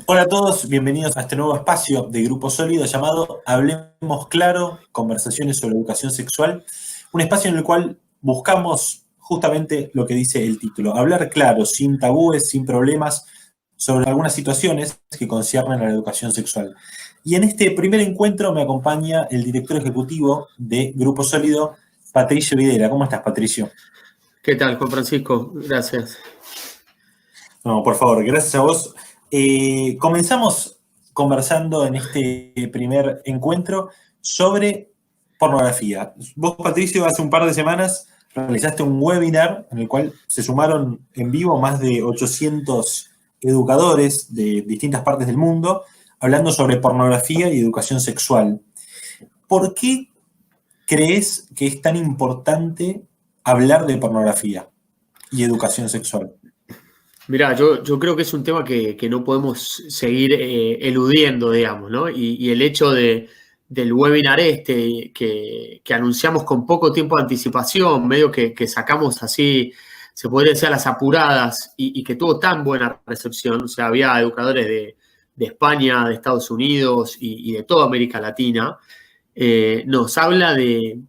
Hola a todos, bienvenidos a este nuevo espacio de Grupo Sólido llamado Hablemos Claro, conversaciones sobre educación sexual, un espacio en el cual buscamos justamente lo que dice el título, hablar claro, sin tabúes, sin problemas, sobre algunas situaciones que conciernen a la educación sexual. Y en este primer encuentro me acompaña el director ejecutivo de Grupo Sólido, Patricio Videla. ¿Cómo estás, Patricio? ¿Qué tal, Juan Francisco? Gracias. No, por favor, gracias a vos. Comenzamos conversando en este primer encuentro sobre pornografía. Vos, Patricio, hace un par de semanas realizaste un webinar en el cual se sumaron en vivo más de 800 educadores de distintas partes del mundo hablando sobre pornografía y educación sexual. ¿Por qué crees que es tan importante hablar de pornografía y educación sexual? Mirá, yo creo que es un tema que no podemos seguir eludiendo, digamos, ¿no? Y el hecho del webinar que anunciamos con poco tiempo de anticipación, medio que sacamos así, se podría decir a las apuradas, y que tuvo tan buena recepción, o sea, había educadores de España, de Estados Unidos y de toda América Latina, nos habla de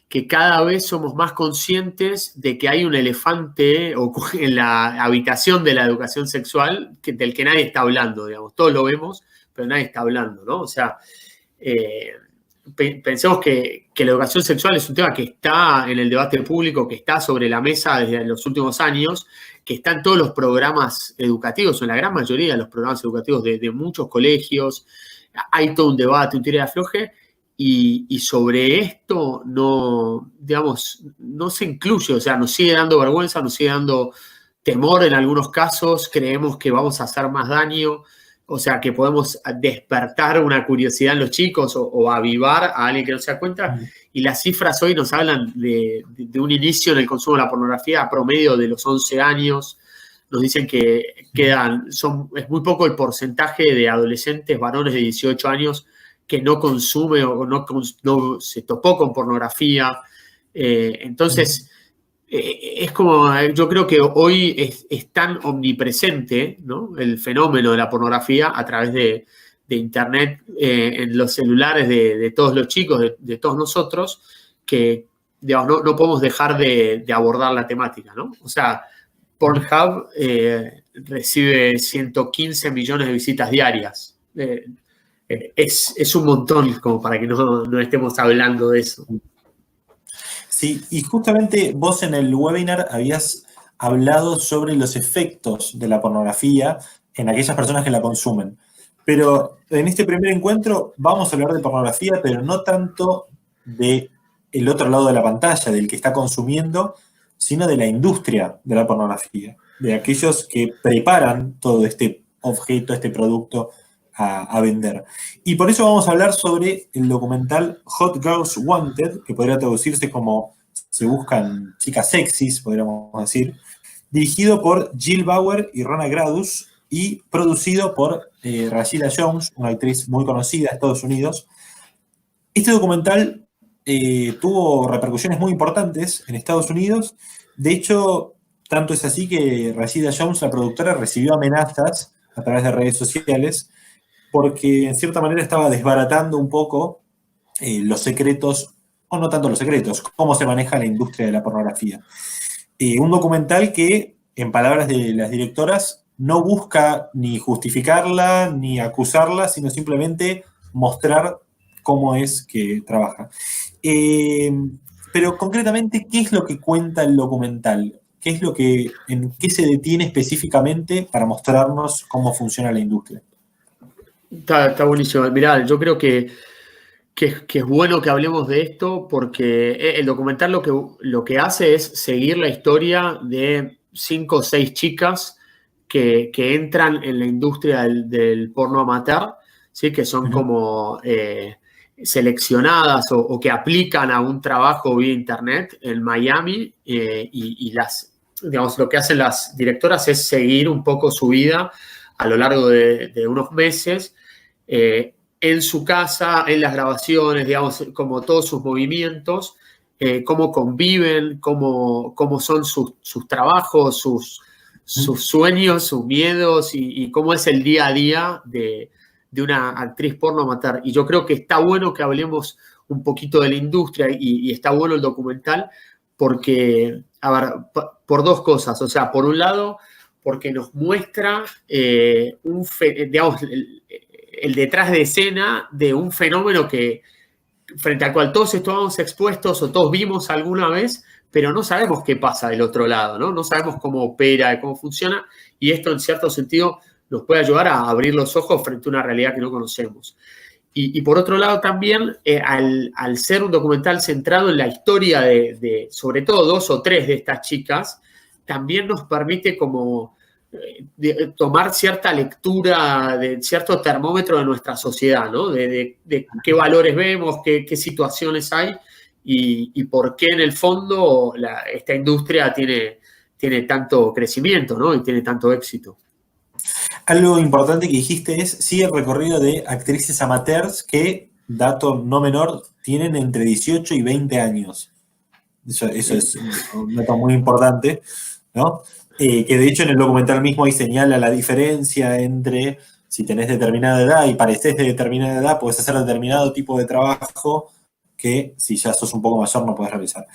que cada vez somos más conscientes de que hay un elefante en la habitación de la educación sexual del que nadie está hablando, digamos. Todos lo vemos, pero nadie está hablando, ¿no? O sea, eh, pensemos que la educación sexual es un tema que está en el debate público, que está sobre la mesa desde los últimos años, que está en todos los programas educativos, o en la gran mayoría de los programas educativos de muchos colegios. Hay todo un debate, un tira y afloje, y sobre esto no, digamos, no se incluye, o sea, nos sigue dando vergüenza, nos sigue dando temor en algunos casos, creemos que vamos a hacer más daño, o sea, que podemos despertar una curiosidad en los chicos o avivar a alguien que no se da cuenta, y las cifras hoy nos hablan de un inicio en el consumo de la pornografía a promedio de los 11 años, nos dicen que es muy poco el porcentaje de adolescentes varones de 18 años que no consume o no se topó con pornografía. Entonces, es como, yo creo que hoy es tan omnipresente, ¿no?, el fenómeno de la pornografía a través de Internet, en los celulares de todos los chicos, de todos nosotros, que digamos, no podemos dejar de abordar la temática, ¿no? O sea, Pornhub recibe 115 millones de visitas diarias. Es un montón como para que no estemos hablando de eso. Sí, y justamente vos en el webinar habías hablado sobre los efectos de la pornografía en aquellas personas que la consumen. Pero en este primer encuentro vamos a hablar de pornografía, pero no tanto de el otro lado de la pantalla, del que está consumiendo, sino de la industria de la pornografía, de aquellos que preparan todo este objeto, este producto a vender. Y por eso vamos a hablar sobre el documental Hot Girls Wanted, que podría traducirse como Se buscan chicas sexys, podríamos decir, dirigido por Jill Bauer y Rona Gradus y producido por Rashida Jones, una actriz muy conocida de Estados Unidos. Este documental tuvo repercusiones muy importantes en Estados Unidos. De hecho, tanto es así que Rashida Jones, la productora, recibió amenazas a través de redes sociales porque en cierta manera estaba desbaratando un poco los secretos, o no tanto los secretos, cómo se maneja la industria de la pornografía. Un documental que, en palabras de las directoras, no busca ni justificarla ni acusarla, sino simplemente mostrar cómo es que trabaja. Eh, pero concretamente, ¿qué es lo que cuenta el documental? ¿Qué es en qué se detiene específicamente para mostrarnos cómo funciona la industria? Está buenísimo. Mirá, yo creo que es bueno que hablemos de esto porque el documental lo que hace es seguir la historia de 5 o 6 chicas que entran en la industria del porno amateur, ¿sí?, que son Ujú. como seleccionadas o que aplican a un trabajo vía internet en Miami, digamos, lo que hacen las directoras es seguir un poco su vida a lo largo de unos meses, en su casa, en las grabaciones, digamos, como todos sus movimientos, cómo conviven, cómo son sus trabajos, sus sueños, sus miedos y cómo es el día a día de una actriz porno amateur. Y yo creo que está bueno que hablemos un poquito de la industria y está bueno el documental porque, a ver, por dos cosas. O sea, por un lado, porque nos muestra digamos, el detrás de escena de un fenómeno que frente al cual todos estamos expuestos o todos vimos alguna vez, pero no sabemos qué pasa del otro lado, ¿no? No sabemos cómo opera, cómo funciona, y esto en cierto sentido nos puede ayudar a abrir los ojos frente a una realidad que no conocemos. Y por otro lado también, al ser un documental centrado en la historia de sobre todo 2 o 3 de estas chicas, también nos permite como tomar cierta lectura, de cierto termómetro de nuestra sociedad, ¿no? De qué valores vemos, qué situaciones hay y por qué en el fondo esta industria tiene tanto crecimiento, ¿no? Y tiene tanto éxito. Algo importante que dijiste es, sí, el recorrido de actrices amateurs que, dato no menor, tienen entre 18 y 20 años. Eso es un dato muy importante, ¿no? Que de hecho en el documental mismo ahí señala la diferencia entre si tenés determinada edad y parecés de determinada edad, podés hacer determinado tipo de trabajo que si ya sos un poco mayor no podés realizar.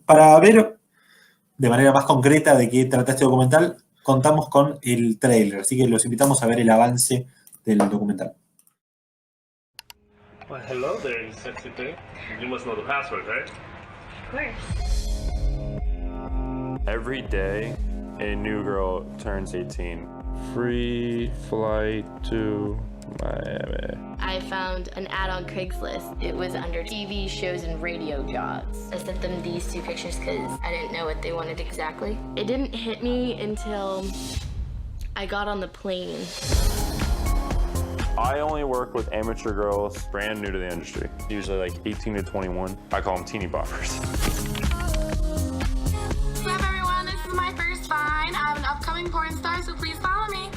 Para ver de manera más concreta de qué trata este documental, contamos con el tráiler, así que los invitamos a ver el avance del documental. Well, hello there, you sexy thing. You must know the password, right? Of course. Every day, a new girl turns 18. Free flight to Miami. I found an ad on Craigslist. It was under TV shows and radio jobs. I sent them these 2 pictures because I didn't know what they wanted exactly. It didn't hit me until I got on the plane. I only work with amateur girls brand new to the industry, usually like 18 to 21. I call them teeny boppers. What's up, everyone? This is my first find. I'm an upcoming porn star, so please follow me.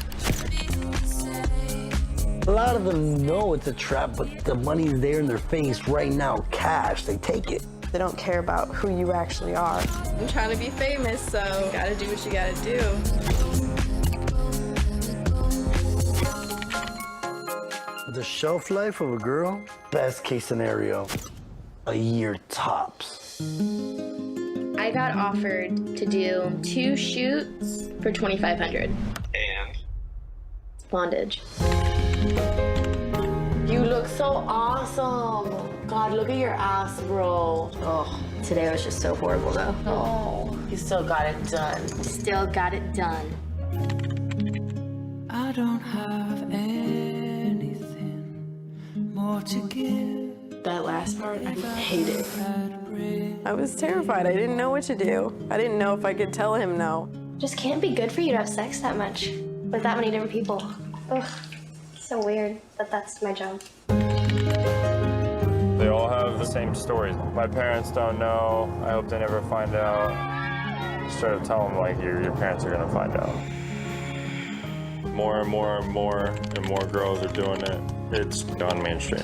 A lot of them know it's a trap, but the money's there in their face right now, cash. They take it. They don't care about who you actually are. I'm trying to be famous, so gotta do what you gotta do. The shelf life of a girl, best case scenario, a year tops. I got offered to do 2 shoots for $2,500. And? Bondage. You look so awesome. God, look at your ass, bro. Oh, today was just so horrible though. Oh, you still got it done. Still got it done. I don't have anything more to give. That last part, I hated. I was terrified. I didn't know what to do. I didn't know if I could tell him no. Just can't be good for you to have sex that much with that many different people. Ugh, so weird, but that's my job. They all have the same stories. My parents don't know. I hope they never find out. Just try to tell them, like, your parents are gonna find out. More and more and more and more girls are doing it. It's gone mainstream.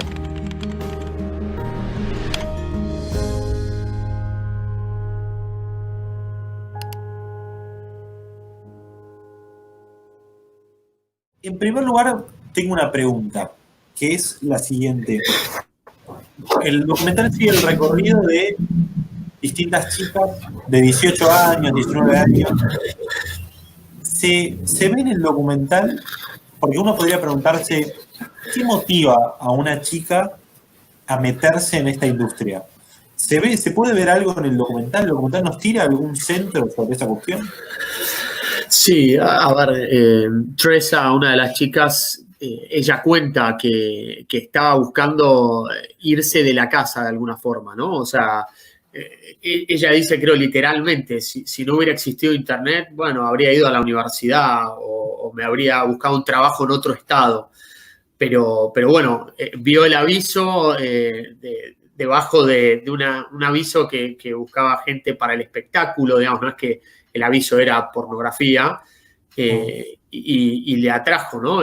En primer lugar, tengo una pregunta, que es la siguiente. El documental sigue el recorrido de distintas chicas de 18 años, 19 años. Se ve en el documental, porque uno podría preguntarse, ¿qué motiva a una chica a meterse en esta industria? ¿Se puede ver algo en el documental? ¿El documental nos tira algún centro sobre esa cuestión? Sí, a ver, Tresa, una de las chicas, ella cuenta que estaba buscando irse de la casa de alguna forma, ¿no? O sea, ella dice, creo literalmente, si no hubiera existido internet, bueno, habría ido a la universidad o me habría buscado un trabajo en otro estado. Pero bueno, vio el aviso debajo de un aviso que buscaba gente para el espectáculo, digamos, no es que el aviso era pornografía, y le atrajo, ¿no?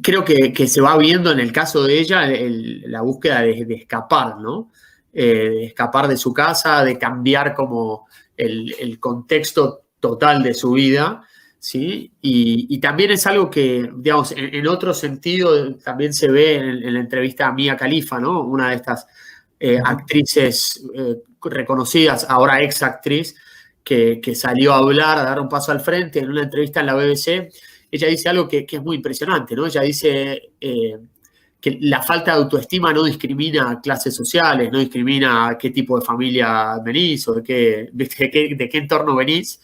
Creo que se va viendo en el caso de ella la búsqueda de escapar, ¿no? de escapar de su casa, de cambiar como el contexto total de su vida, ¿sí? Y también es algo que, digamos, en otro sentido también se ve en la entrevista a Mia Khalifa, ¿no? Una de estas actrices reconocidas, ahora ex actriz, que salió a hablar, a dar un paso al frente en una entrevista en la BBC. Ella dice algo que es muy impresionante, ¿no? Ella dice que la falta de autoestima no discrimina clases sociales, no discrimina qué tipo de familia venís o de qué entorno venís,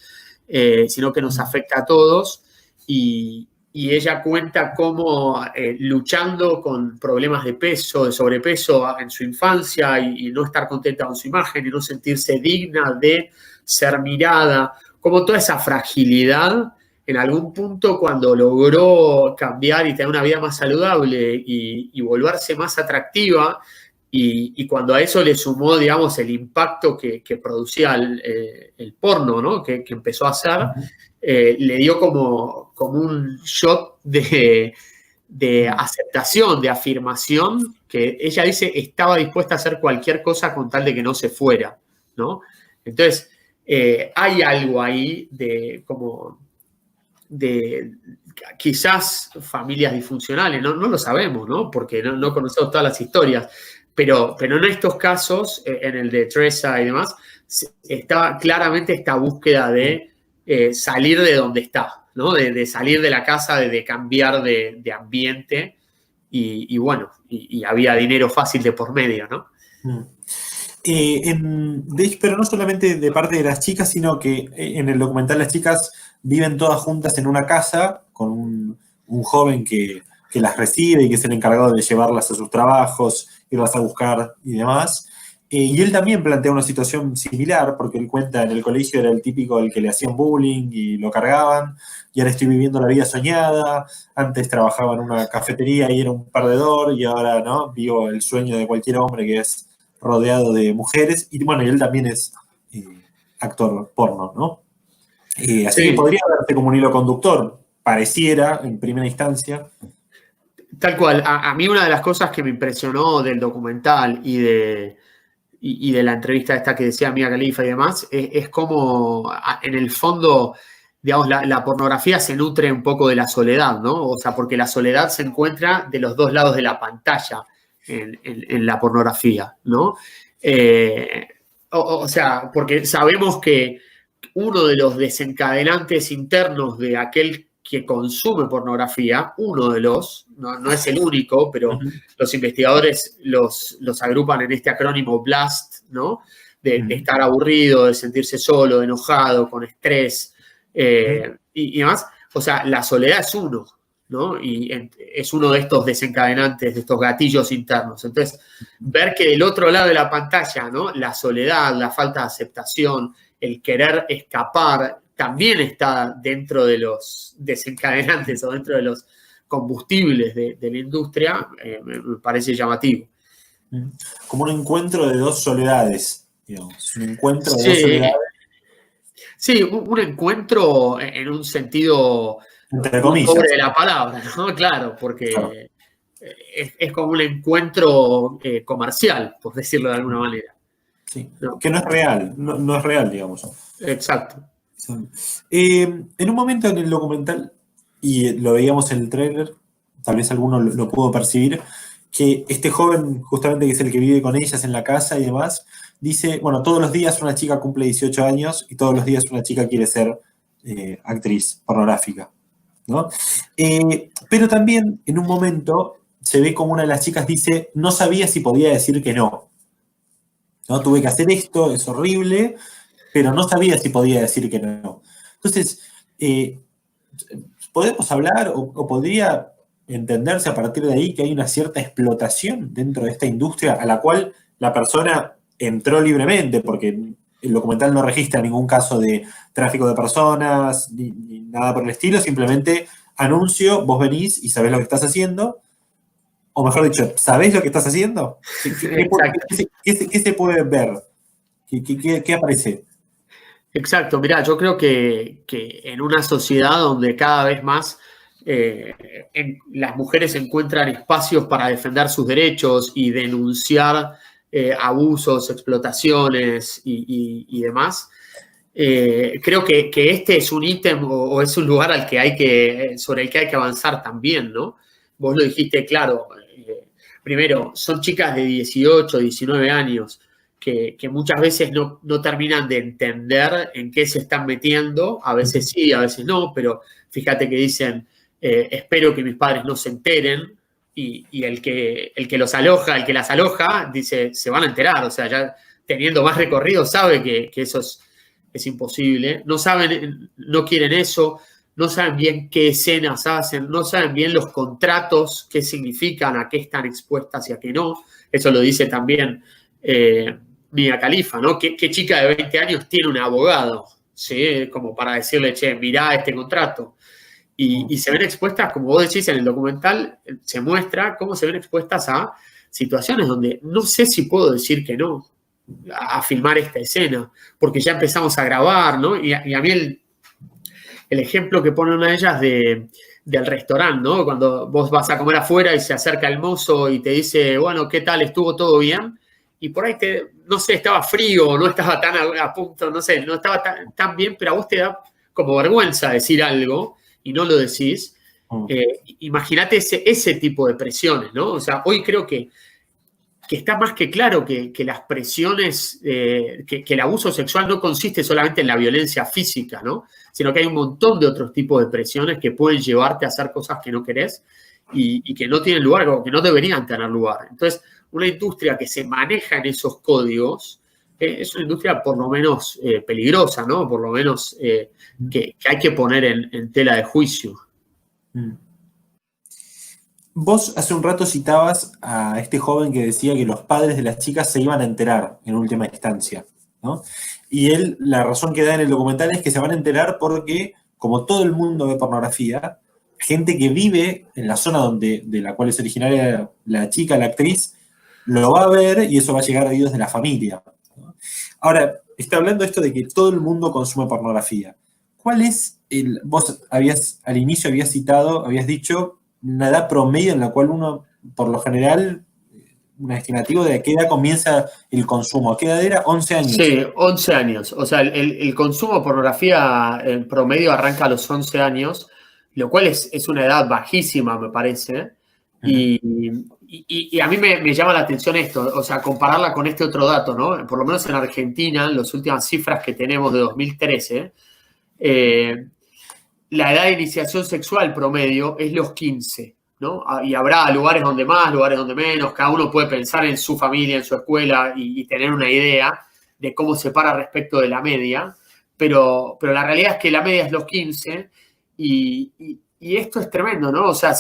sino que nos afecta a todos. Y ella cuenta cómo luchando con problemas de peso, de sobrepeso en su infancia y no estar contenta con su imagen y no sentirse digna de ser mirada, como toda esa fragilidad, en algún punto cuando logró cambiar y tener una vida más saludable y volverse más atractiva, y cuando a eso le sumó, digamos, el impacto que producía el porno, ¿no? que empezó a hacer, le dio como un shot de aceptación, de afirmación, que ella dice estaba dispuesta a hacer cualquier cosa con tal de que no se fuera, ¿no? Entonces, hay algo ahí de quizás familias disfuncionales, no lo sabemos, ¿no? Porque no conocemos todas las historias, pero en estos casos, en el de Teresa y demás, está claramente esta búsqueda de salir de donde está, ¿no? De salir de la casa, de cambiar de ambiente y bueno, y había dinero fácil de por medio, ¿no? Pero no solamente de parte de las chicas, sino que en el documental las chicas viven todas juntas en una casa con un joven que las recibe y que es el encargado de llevarlas a sus trabajos, irlas a buscar y demás. Y él también plantea una situación similar, porque él cuenta en el colegio era el típico al que le hacían bullying y lo cargaban, y ahora estoy viviendo la vida soñada, antes trabajaba en una cafetería y era un perdedor, y ahora no vivo el sueño de cualquier hombre que es rodeado de mujeres, y bueno, y él también es actor porno, ¿no? Así que podría verse como un hilo conductor, pareciera en primera instancia. Tal cual. A mí una de las cosas que me impresionó del documental y de la entrevista esta que decía Mia Khalifa y demás, es como en el fondo, digamos, la pornografía se nutre un poco de la soledad, ¿no? O sea, porque la soledad se encuentra de los dos lados de la pantalla en la pornografía, ¿no? O sea, porque sabemos que uno de los desencadenantes internos de aquel que consume pornografía, uno de los, no es el único, pero los investigadores los agrupan en este acrónimo BLAST, ¿no? De estar aburrido, de sentirse solo, enojado, con estrés y demás. O sea, la soledad es uno, ¿no? Y es uno de estos desencadenantes, de estos gatillos internos. Entonces, ver que del otro lado de la pantalla, ¿no? La soledad, la falta de aceptación, el querer escapar, también está dentro de los desencadenantes o dentro de los combustibles de la industria, me parece llamativo. Como un encuentro de dos soledades, digamos. Un encuentro de dos soledades. Sí, un encuentro en un sentido entre comillas sobre la palabra, ¿no? Claro, porque claro. Es como un encuentro comercial, por decirlo de alguna manera. Sí, ¿no? Que no es real, no es real, digamos. Exacto. En un momento en el documental, y lo veíamos en el tráiler, tal vez alguno lo pudo percibir, que este joven, justamente que es el que vive con ellas en la casa y demás, dice, bueno, todos los días una chica cumple 18 años y todos los días una chica quiere ser actriz pornográfica, ¿no? Pero también en un momento se ve como una de las chicas dice, no sabía si podía decir que no. ¿No? Tuve que hacer esto, es horrible, pero no sabía si podía decir que no. Entonces, ¿podemos hablar o podría entenderse a partir de ahí que hay una cierta explotación dentro de esta industria a la cual la persona entró libremente? Porque el documental no registra ningún caso de tráfico de personas ni nada por el estilo, simplemente anuncio, vos venís y sabés lo que estás haciendo. O mejor dicho, ¿sabés lo que estás haciendo? ¿Qué se puede ver? ¿Qué aparece? Exacto, mirá, yo creo que en una sociedad donde cada vez más las mujeres encuentran espacios para defender sus derechos y denunciar abusos, explotaciones y demás. Creo que este es un ítem o es un lugar sobre el que hay que avanzar también, ¿no? Vos lo dijiste claro. Primero, son chicas de 18, 19 años que muchas veces no terminan de entender en qué se están metiendo. A veces sí, a veces no, pero fíjate que dicen, espero que mis padres no se enteren. Y el que los aloja, el que las aloja, dice, se van a enterar. O sea, ya teniendo más recorrido sabe que eso es imposible. No saben, no quieren eso, no saben bien qué escenas hacen, no saben bien los contratos, qué significan, a qué están expuestas y a qué no. Eso lo dice también Mia Khalifa, ¿no? ¿Qué chica de 20 años tiene un abogado? ¿Sí? Como para decirle, che, mirá este contrato. Y se ven expuestas, como vos decís en el documental, se muestra cómo se ven expuestas a situaciones donde no sé si puedo decir que no a filmar esta escena, porque ya empezamos a grabar, ¿no? Y a mí el ejemplo que pone una de ellas del restaurante, ¿no? Cuando vos vas a comer afuera y se acerca el mozo y te dice, bueno, ¿qué tal? ¿Estuvo todo bien? Y por ahí, no sé, estaba frío, no estaba tan a punto, no sé, no estaba tan bien, pero a vos te da como vergüenza decir algo y no lo decís. Imagínate ese tipo de presiones, ¿no? O sea, hoy creo que está más que claro que las presiones, que el abuso sexual no consiste solamente en la violencia física, ¿no? Sino que hay un montón de otros tipos de presiones que pueden llevarte a hacer cosas que no querés y que no tienen lugar o que no deberían tener lugar. Entonces, una industria que se maneja en esos códigos es una industria por lo menos peligrosa, ¿no? Por lo menos que hay que poner en tela de juicio. Vos hace un rato citabas a este joven que decía que los padres de las chicas se iban a enterar en última instancia, ¿no? Y él, la razón que da en el documental es que se van a enterar porque, como todo el mundo ve pornografía, gente que vive en la zona de la cual es originaria la chica, la actriz, lo va a ver y eso va a llegar a oídos de la familia, ¿no? Ahora, está hablando esto de que todo el mundo consume pornografía. ¿Cuál es vos al inicio habías dicho una edad promedio en la cual uno, por lo general, un estimativo de a qué edad comienza el consumo? ¿A qué edad era? 11 años. Sí, 11 años. O sea, el consumo de pornografía en promedio arranca a los 11 años, lo cual es una edad bajísima, me parece. Y a mí me llama la atención esto, o sea, compararla con este otro dato, ¿no? Por lo menos en Argentina, en las últimas cifras que tenemos de 2013, la edad de iniciación sexual promedio es los 15, ¿no? Y habrá lugares donde más, lugares donde menos, cada uno puede pensar en su familia, en su escuela y tener una idea de cómo se para respecto de la media, pero la realidad es que la media es los 15 y esto es tremendo, ¿no? O sea,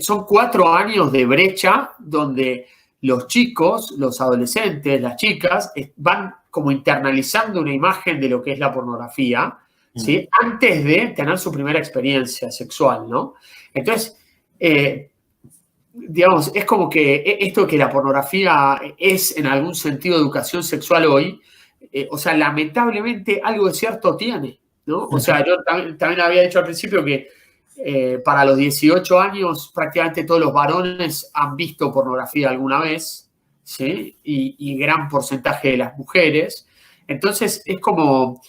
son 4 años de brecha donde los chicos, los adolescentes, las chicas, van como internalizando una imagen de lo que es la pornografía, ¿sí? Antes de tener su primera experiencia sexual, ¿no? Entonces, digamos, es como que esto que la pornografía es en algún sentido educación sexual hoy, o sea, lamentablemente algo de cierto tiene, ¿no? O sea, yo también había dicho al principio que para los 18 años prácticamente todos los varones han visto pornografía alguna vez, ¿sí? Y gran porcentaje de las mujeres. Entonces, es como...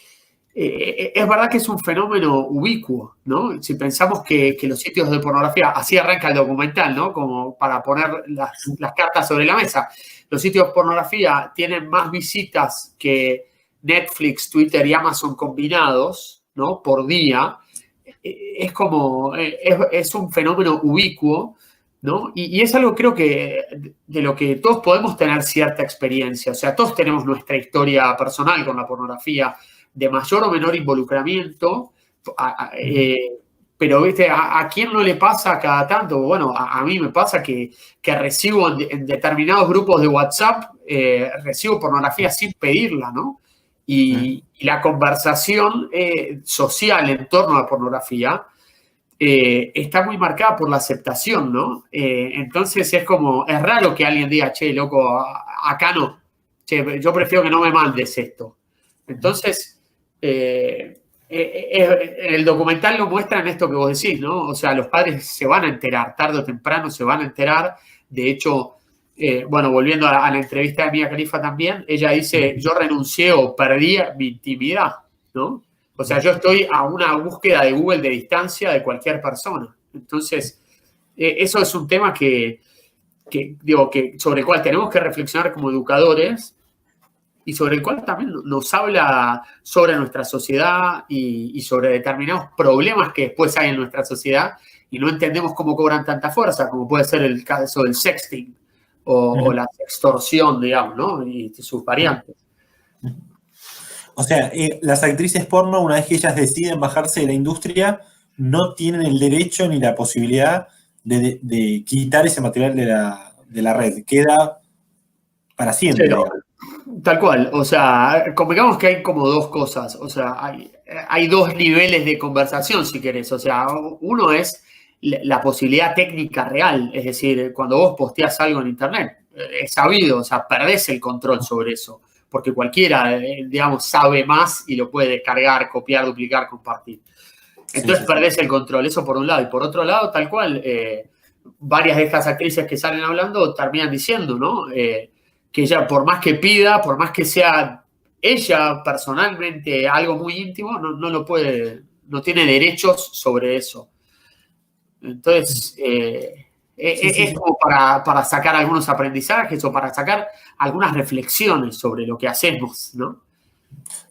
es verdad que es un fenómeno ubicuo, ¿no? Si pensamos que los sitios de pornografía, así arranca el documental, ¿no? Como para poner las cartas sobre la mesa. Los sitios de pornografía tienen más visitas que Netflix, Twitter y Amazon combinados, ¿no? Por día. Es como, es un fenómeno ubicuo, ¿no? Y es algo, creo que, de lo que todos podemos tener cierta experiencia. O sea, todos tenemos nuestra historia personal con la pornografía, de mayor o menor involucramiento, pero ¿viste? ¿A quién no le pasa cada tanto? Bueno, a mí me pasa que recibo en determinados grupos de WhatsApp, recibo pornografía sin pedirla, ¿no? Y la conversación social en torno a la pornografía está muy marcada por la aceptación, ¿no? Entonces es raro que alguien diga, che, loco, acá no. Che, yo prefiero que no me mandes esto. Entonces, el documental lo muestra en esto que vos decís, ¿no? O sea, los padres se van a enterar, tarde o temprano se van a enterar. De hecho, bueno, volviendo a la entrevista de Mia Khalifa también, ella dice, yo renuncié o perdí mi intimidad, ¿no? O sea, yo estoy a una búsqueda de Google de distancia de cualquier persona. Entonces, eso es un tema que sobre el cual tenemos que reflexionar como educadores y sobre el cual también nos habla sobre nuestra sociedad y sobre determinados problemas que después hay en nuestra sociedad y no entendemos cómo cobran tanta fuerza, como puede ser el caso del sexting o la extorsión, digamos, ¿no? Y sus variantes. O sea, las actrices porno, una vez que ellas deciden bajarse de la industria, no tienen el derecho ni la posibilidad de quitar ese material de la red. Queda para siempre. Sí, tal cual. O sea, digamos que hay como dos cosas. O sea, hay dos niveles de conversación, si querés. O sea, uno es la posibilidad técnica real. Es decir, cuando vos posteás algo en Internet, es sabido, o sea, perdés el control sobre eso. Porque cualquiera, digamos, sabe más y lo puede descargar, copiar, duplicar, compartir. Entonces perdés el control, eso por un lado. Y por otro lado, tal cual, varias de estas actrices que salen hablando terminan diciendo, ¿no? Que ella, por más que pida, por más que sea ella personalmente algo muy íntimo, no lo puede, no tiene derechos sobre eso. Entonces, es como para sacar algunos aprendizajes o para sacar algunas reflexiones sobre lo que hacemos, ¿no?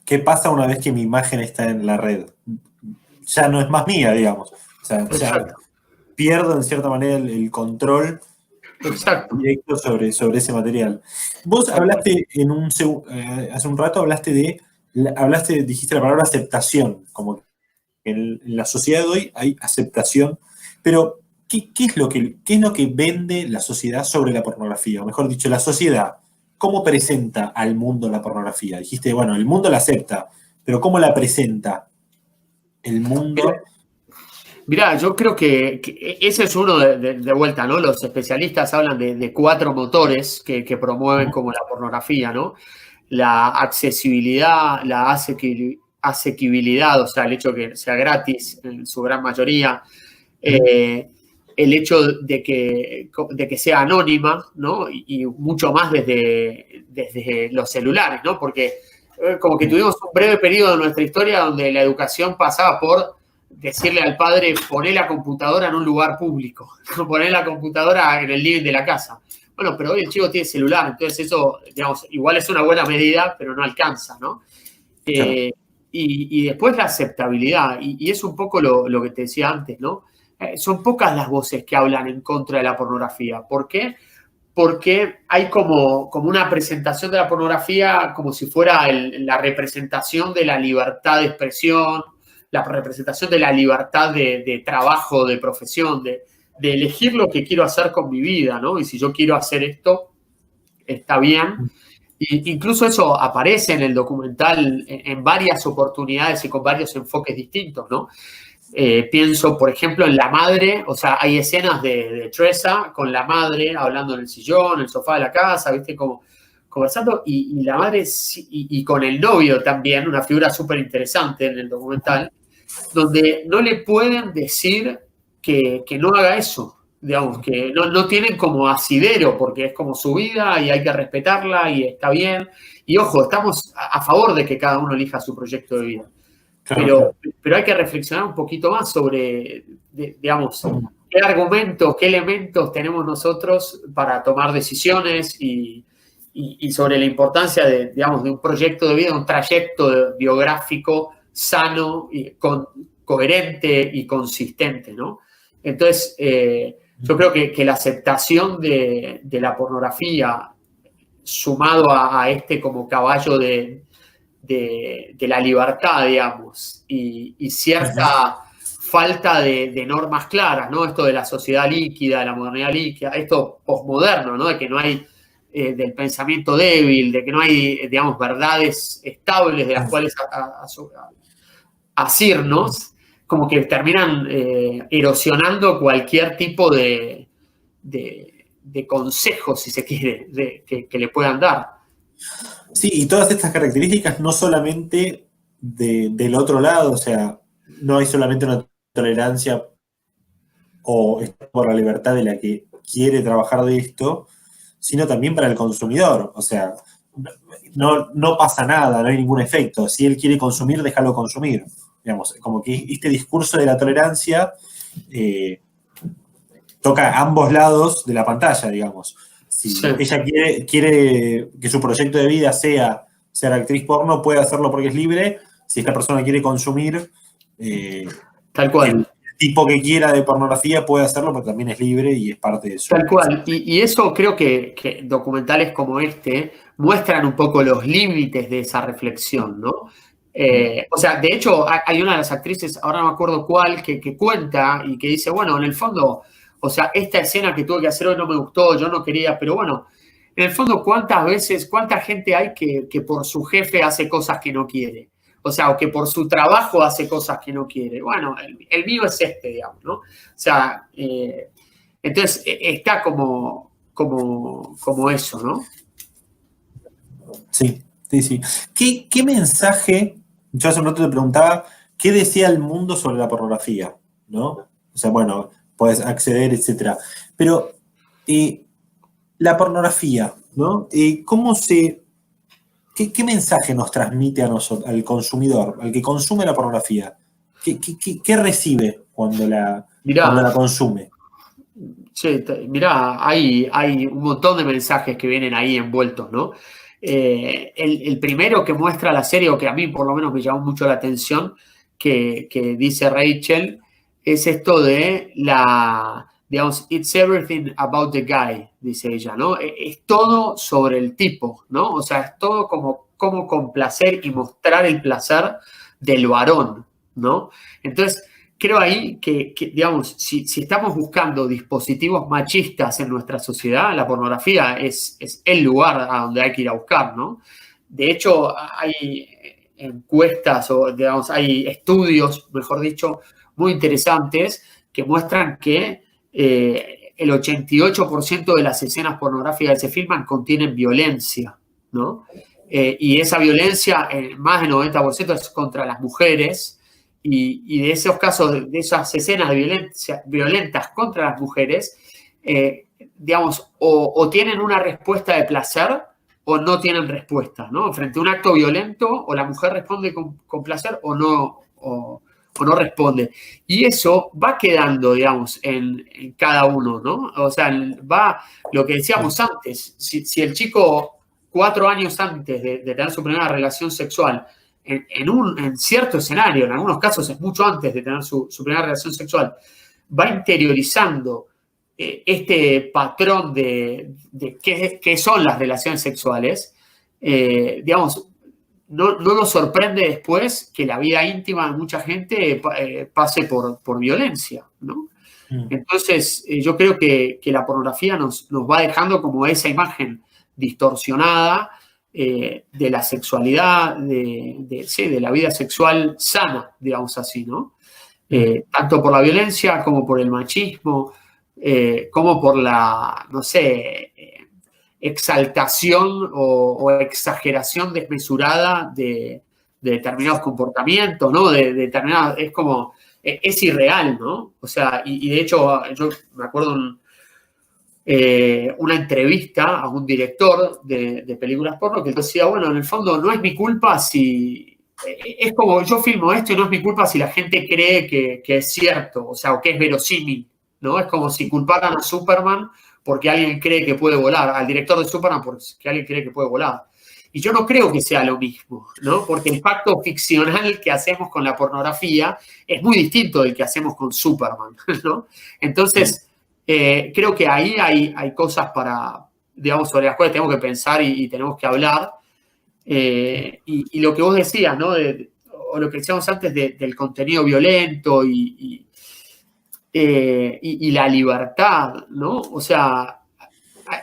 ¿Qué pasa una vez que mi imagen está en la red? Ya no es más mía, digamos. O sea, ya pierdo en cierta manera el control directo sobre ese material. Vos hablaste hace un rato, dijiste la palabra aceptación, como que en la sociedad de hoy hay aceptación, pero ¿qué es lo que vende la sociedad sobre la pornografía? O mejor dicho, la sociedad, ¿cómo presenta al mundo la pornografía? Dijiste, bueno, el mundo la acepta, pero ¿cómo la presenta el mundo? Mirá, yo creo que ese es uno de vuelta, ¿no? Los especialistas hablan de 4 motores que promueven como la pornografía, ¿no? La accesibilidad, la asequibilidad, o sea, el hecho de que sea gratis en su gran mayoría, el hecho de que sea anónima, ¿no? Y mucho más desde los celulares, ¿no? Porque como que tuvimos un breve periodo de nuestra historia donde la educación pasaba por decirle al padre, poné la computadora en un lugar público, poné la computadora en el living de la casa. Bueno, pero hoy el chico tiene celular, entonces eso, digamos, igual es una buena medida, pero no alcanza, ¿no? Claro. Y después la aceptabilidad, y es un poco lo que te decía antes, ¿no? Son pocas las voces que hablan en contra de la pornografía. ¿Por qué? Porque hay como una presentación de la pornografía como si fuera la representación de la libertad de expresión, la representación de la libertad de trabajo, de profesión, de elegir lo que quiero hacer con mi vida, ¿no? Y si yo quiero hacer esto, está bien. Y incluso eso aparece en el documental en varias oportunidades y con varios enfoques distintos, ¿no? Pienso, por ejemplo, en la madre, o sea, hay escenas de Tresa con la madre hablando en el sillón, en el sofá de la casa, ¿viste? Como conversando, y la madre, y con el novio también, una figura súper interesante en el documental, donde no le pueden decir que no haga eso, digamos, que no tienen como asidero, porque es como su vida y hay que respetarla y está bien. Y ojo, estamos a favor de que cada uno elija su proyecto de vida. Claro. Pero hay que reflexionar un poquito más sobre, digamos, qué argumentos, qué elementos tenemos nosotros para tomar decisiones y sobre la importancia de un proyecto de vida, un trayecto biográfico sano, coherente y consistente, ¿no? Entonces, yo creo que la aceptación de la pornografía sumado a este como caballo de la libertad, digamos, y cierta falta de normas claras, ¿no? Esto de la sociedad líquida, de la modernidad líquida, esto posmoderno, ¿no? De que no hay del pensamiento débil, de que no hay, digamos, verdades estables de las cuales asirnos, como que terminan erosionando cualquier tipo de consejo, si se quiere, que le puedan dar. Sí, y todas estas características no solamente del otro lado, o sea, no hay solamente una tolerancia o por la libertad de la que quiere trabajar de esto, sino también para el consumidor. O sea, no pasa nada, no hay ningún efecto. Si él quiere consumir, déjalo consumir. Digamos, como que este discurso de la tolerancia toca ambos lados de la pantalla, digamos. Si ella quiere que su proyecto de vida sea ser actriz porno, puede hacerlo porque es libre. Si esta persona quiere consumir, tal cual. El tipo que quiera de pornografía puede hacerlo porque también es libre y es parte de su... Tal cual. Y eso creo que documentales como este muestran un poco los límites de esa reflexión, ¿no? O sea, de hecho, hay una de las actrices, ahora no me acuerdo cuál, que cuenta y que dice, bueno, en el fondo, o sea, esta escena que tuve que hacer hoy no me gustó, yo no quería, pero bueno, en el fondo, cuánta gente hay que por su jefe hace cosas que no quiere? O sea, o que por su trabajo hace cosas que no quiere. Bueno, el mío es este, digamos, ¿no? O sea, entonces está como eso, ¿no? Sí. ¿Qué mensaje, yo hace un rato te preguntaba, qué decía el mundo sobre la pornografía, ¿no? O sea, bueno, puedes acceder, etcétera. Pero la pornografía, ¿no? ¿Qué mensaje nos transmite a nosotros, al consumidor, al que consume la pornografía? ¿Qué recibe cuando la consume? Sí, mirá, hay un montón de mensajes que vienen ahí envueltos, ¿no? El primero que muestra la serie, o que a mí por lo menos me llamó mucho la atención, que dice Rachel, es esto de digamos, it's everything about the guy, dice ella, ¿no? Es todo sobre el tipo, ¿no? O sea, es todo como complacer y mostrar el placer del varón, ¿no? Entonces, creo ahí que digamos, si estamos buscando dispositivos machistas en nuestra sociedad, la pornografía es el lugar a donde hay que ir a buscar, ¿no? De hecho, hay encuestas o, digamos, hay estudios, mejor dicho, muy interesantes que muestran que el 88% de las escenas pornográficas que se filman contienen violencia, ¿no? Y esa violencia, más del 90% es contra las mujeres, y de esos casos, de esas escenas de violencia violentas contra las mujeres, digamos, o tienen una respuesta de placer o no tienen respuesta, ¿no? Frente a un acto violento, o la mujer responde con placer o no responde. Y eso va quedando, digamos, en cada uno, ¿no? O sea, va lo que decíamos antes. Si el chico 4 años antes de tener su primera relación sexual, en cierto escenario, en algunos casos es mucho antes de tener su primera relación sexual, va interiorizando este patrón de qué son las relaciones sexuales, digamos, no nos sorprende después que la vida íntima de mucha gente pase por violencia, ¿no? Entonces, yo creo que la pornografía nos va dejando como esa imagen distorsionada de la sexualidad, de la vida sexual sana, digamos así, ¿no? Tanto por la violencia como por el machismo, como por la, no sé, exaltación o exageración desmesurada de determinados comportamientos, ¿no? De determinados, es como, es irreal, ¿no? O sea, y de hecho, yo me acuerdo una entrevista a un director de películas porno que decía, bueno, en el fondo no es mi culpa si... Es como, yo filmo esto y no es mi culpa si la gente cree que es cierto, o sea, o que es verosímil, ¿no? Es como si culparan a Superman porque alguien cree que puede volar, al director de Superman porque alguien cree que puede volar. Y yo no creo que sea lo mismo, ¿no? Porque el pacto ficcional que hacemos con la pornografía es muy distinto del que hacemos con Superman, ¿no? Entonces, creo que ahí hay cosas digamos, sobre las cuales tenemos que pensar y tenemos que hablar. Y lo que vos decías, ¿no? O lo que decíamos antes del contenido violento y la libertad, ¿no? O sea,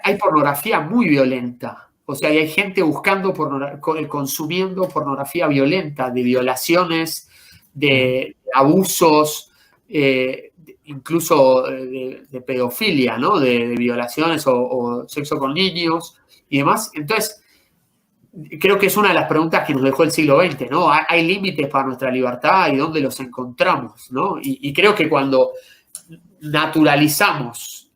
hay pornografía muy violenta. O sea, hay gente buscando, consumiendo pornografía violenta, de violaciones, de abusos, incluso de pedofilia, ¿no? De violaciones o sexo con niños y demás. Entonces, creo que es una de las preguntas que nos dejó el siglo XX, ¿no? ¿Hay límites para nuestra libertad y dónde los encontramos, ¿no? Y creo que cuando naturalizamos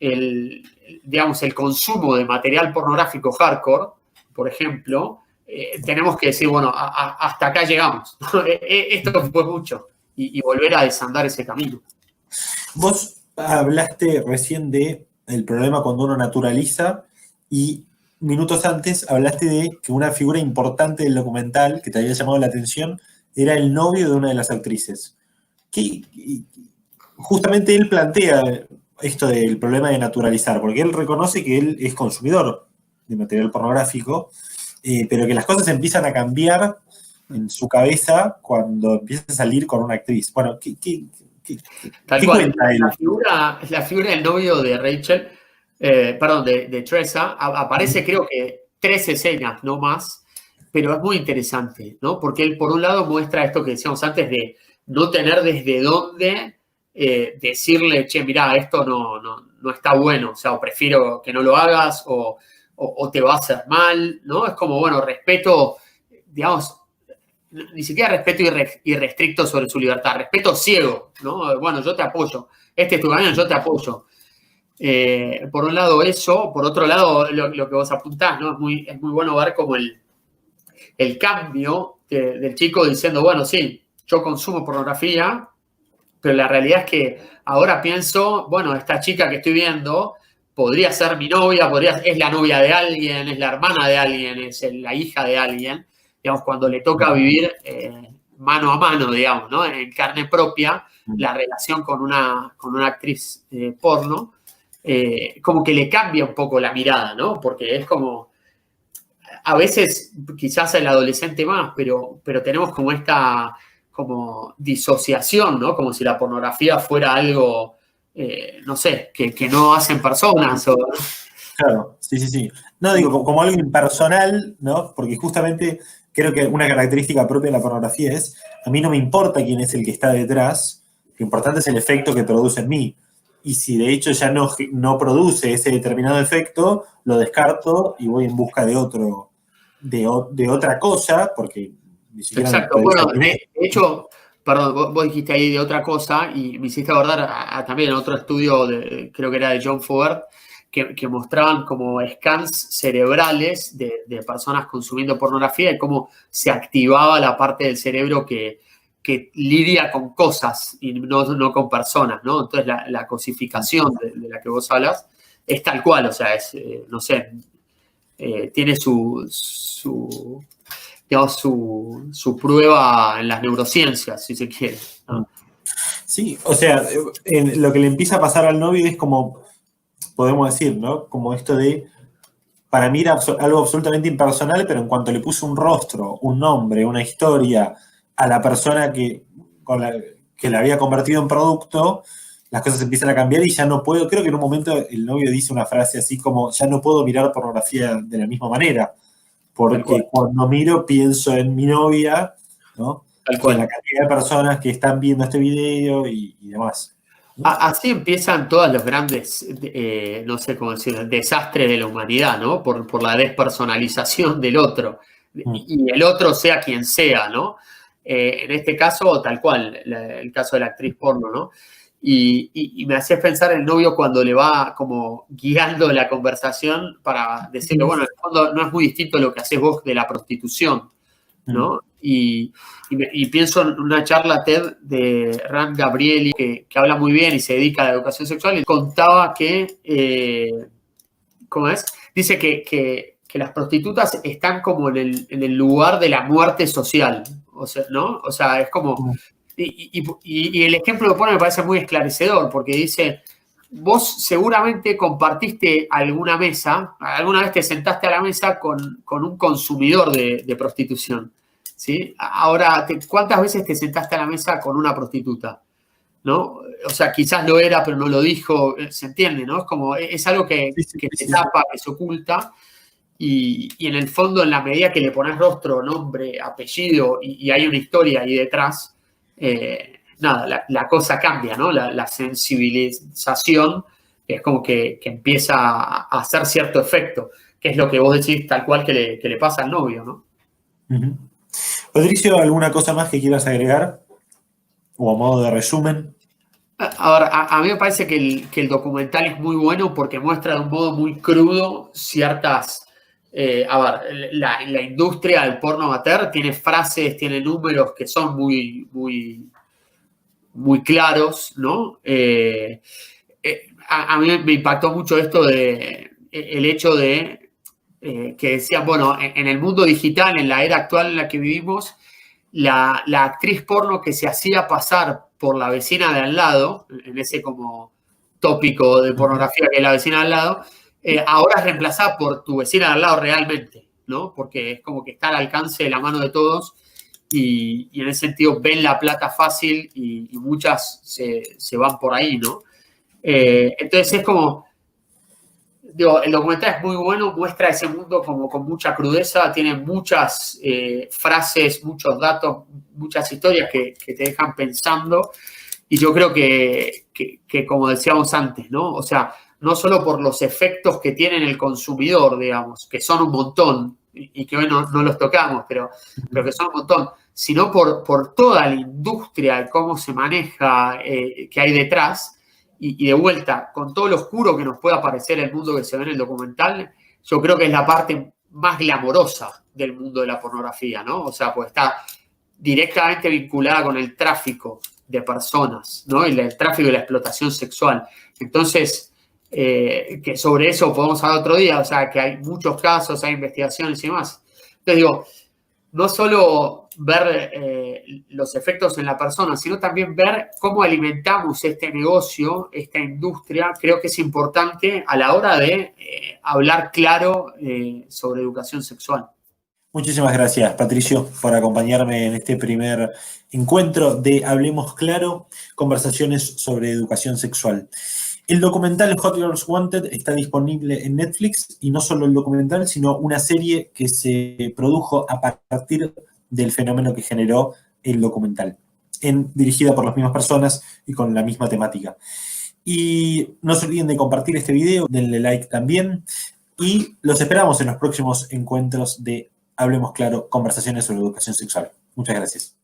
digamos, el consumo de material pornográfico hardcore, por ejemplo, tenemos que decir, bueno, hasta acá llegamos. Esto fue mucho. Y volver a desandar ese camino. Vos hablaste recién del problema cuando uno naturaliza y minutos antes hablaste de que una figura importante del documental que te había llamado la atención era el novio de una de las actrices. Justamente él plantea esto del problema de naturalizar, porque él reconoce que él es consumidor de material pornográfico, pero que las cosas empiezan a cambiar en su cabeza cuando empieza a salir con una actriz. Bueno, Tal ¿qué cual. cuenta él? La figura del novio de Rachel, de Tressa, aparece creo que 3 escenas, no más, pero es muy interesante, ¿no? Porque él, por un lado, muestra esto que decíamos antes de no tener desde dónde decirle, che, mirá, esto no está bueno, o sea, o prefiero que no lo hagas, o te va a hacer mal, ¿no? Es como, bueno, respeto, digamos, ni siquiera respeto irrestricto sobre su libertad, respeto ciego, ¿no? Bueno, yo te apoyo, este es tu camino, yo te apoyo. Por un lado eso, por otro lado lo que vos apuntás, ¿no? Es muy bueno ver como el cambio del chico diciendo, bueno, sí, yo consumo pornografía, pero la realidad es que ahora pienso, bueno, esta chica que estoy viendo podría ser mi novia, es la novia de alguien, es la hermana de alguien, es la hija de alguien. Digamos, cuando le toca vivir mano a mano, digamos, ¿no? En carne propia, la relación con una actriz porno, como que le cambia un poco la mirada, ¿no? Porque es como, a veces, quizás el adolescente más, pero tenemos como esta como disociación, ¿no? Como si la pornografía fuera algo, no sé, que no hacen personas. Claro, sí. No, digo, como algo impersonal, ¿no? Porque justamente creo que una característica propia de la pornografía es, a mí no me importa quién es el que está detrás, lo importante es el efecto que produce en mí. Y si de hecho ya no produce ese determinado efecto, lo descarto y voy en busca de otra cosa, porque ni siquiera... Exacto, bueno, de hecho, perdón, vos dijiste ahí de otra cosa y me hiciste acordar también en otro estudio, creo que era de John Ford, que mostraban como scans cerebrales de personas consumiendo pornografía y cómo se activaba la parte del cerebro que lidia con cosas y no con personas, ¿no? Entonces la cosificación de la que vos hablas es tal cual, o sea, es, no sé, tiene su prueba en las neurociencias, si se quiere, ¿no? Sí, o sea, lo que le empieza a pasar al novio es como, podemos decir, ¿no? Como esto de, para mí era algo absolutamente impersonal, pero en cuanto le puso un rostro, un nombre, una historia a la persona que la había convertido en producto, las cosas empiezan a cambiar y ya no puedo, creo que en un momento el novio dice una frase así como, ya no puedo mirar pornografía de la misma manera, porque cuando miro pienso en mi novia, ¿no? Tal cual. En la cantidad de personas que están viendo este video y demás. Así empiezan todos los grandes, no sé cómo decirlo, desastres de la humanidad, ¿no? Por la despersonalización del otro. Y el otro sea quien sea, ¿no? En este caso, tal cual, el caso de la actriz porno, ¿no? Y me hacía pensar el novio cuando le va como guiando la conversación para decirle, bueno, en el fondo no es muy distinto lo que haces vos de la prostitución, ¿no? Y pienso en una charla TED de Rand Gabrieli que habla muy bien y se dedica a la educación sexual y contaba que, ¿cómo es? Dice que las prostitutas están como en el lugar de la muerte social, o sea, ¿no? O sea, es como... Y el ejemplo que pone me parece muy esclarecedor porque dice, vos seguramente compartiste alguna mesa, alguna vez te sentaste a la mesa con un consumidor de prostitución, ¿sí? Ahora, ¿cuántas veces te sentaste a la mesa con una prostituta? ¿No? O sea, quizás lo era, pero no lo dijo, se entiende, ¿no? Es como, es algo que se tapa, que se oculta. Y en el fondo, en la medida que le pones rostro, nombre, apellido y hay una historia ahí detrás, nada, la cosa cambia, ¿no? La sensibilización es como que empieza a hacer cierto efecto, que es lo que vos decís tal cual que le pasa al novio, ¿no? Patricio, ¿alguna cosa más que quieras agregar? O a modo de resumen. A ver, a mí me parece que el documental es muy bueno porque muestra de un modo muy crudo ciertas... a ver, la industria del porno amateur tiene frases, tiene números que son muy claros, ¿no? A mí me impactó mucho esto de el hecho de que decían, bueno, en el mundo digital, en la era actual en la que vivimos, la actriz porno que se hacía pasar por la vecina de al lado, en ese como tópico de pornografía que es la vecina de al lado, ahora es reemplazada por tu vecina de al lado realmente, ¿no? Porque es como que está al alcance de la mano de todos y en ese sentido ven la plata fácil y muchas se van por ahí, ¿no? Entonces es como, digo, el documental es muy bueno, muestra ese mundo como con mucha crudeza, tiene muchas frases, muchos datos, muchas historias que te dejan pensando y yo creo que como decíamos antes, ¿no? O sea, no solo por los efectos que tiene en el consumidor, digamos, que son un montón y que hoy no los tocamos, pero que son un montón, sino por toda la industria, cómo se maneja, que hay detrás. Y de vuelta, con todo lo oscuro que nos pueda parecer el mundo que se ve en el documental, yo creo que es la parte más glamorosa del mundo de la pornografía, ¿no? O sea, pues está directamente vinculada con el tráfico de personas, ¿no? Y el tráfico y la explotación sexual. Entonces, que sobre eso podemos hablar otro día, o sea, que hay muchos casos, hay investigaciones y demás. Entonces digo, no solo ver los efectos en la persona, sino también ver cómo alimentamos este negocio, esta industria. Creo que es importante a la hora de hablar claro sobre educación sexual. Muchísimas gracias, Patricio, por acompañarme en este primer encuentro de Hablemos Claro, conversaciones sobre educación sexual. El documental Hot Girls Wanted está disponible en Netflix y no solo el documental, sino una serie que se produjo a partir del fenómeno que generó el documental, dirigida por las mismas personas y con la misma temática. Y no se olviden de compartir este video, denle like también y los esperamos en los próximos encuentros de Hablemos Claro, conversaciones sobre educación sexual. Muchas gracias.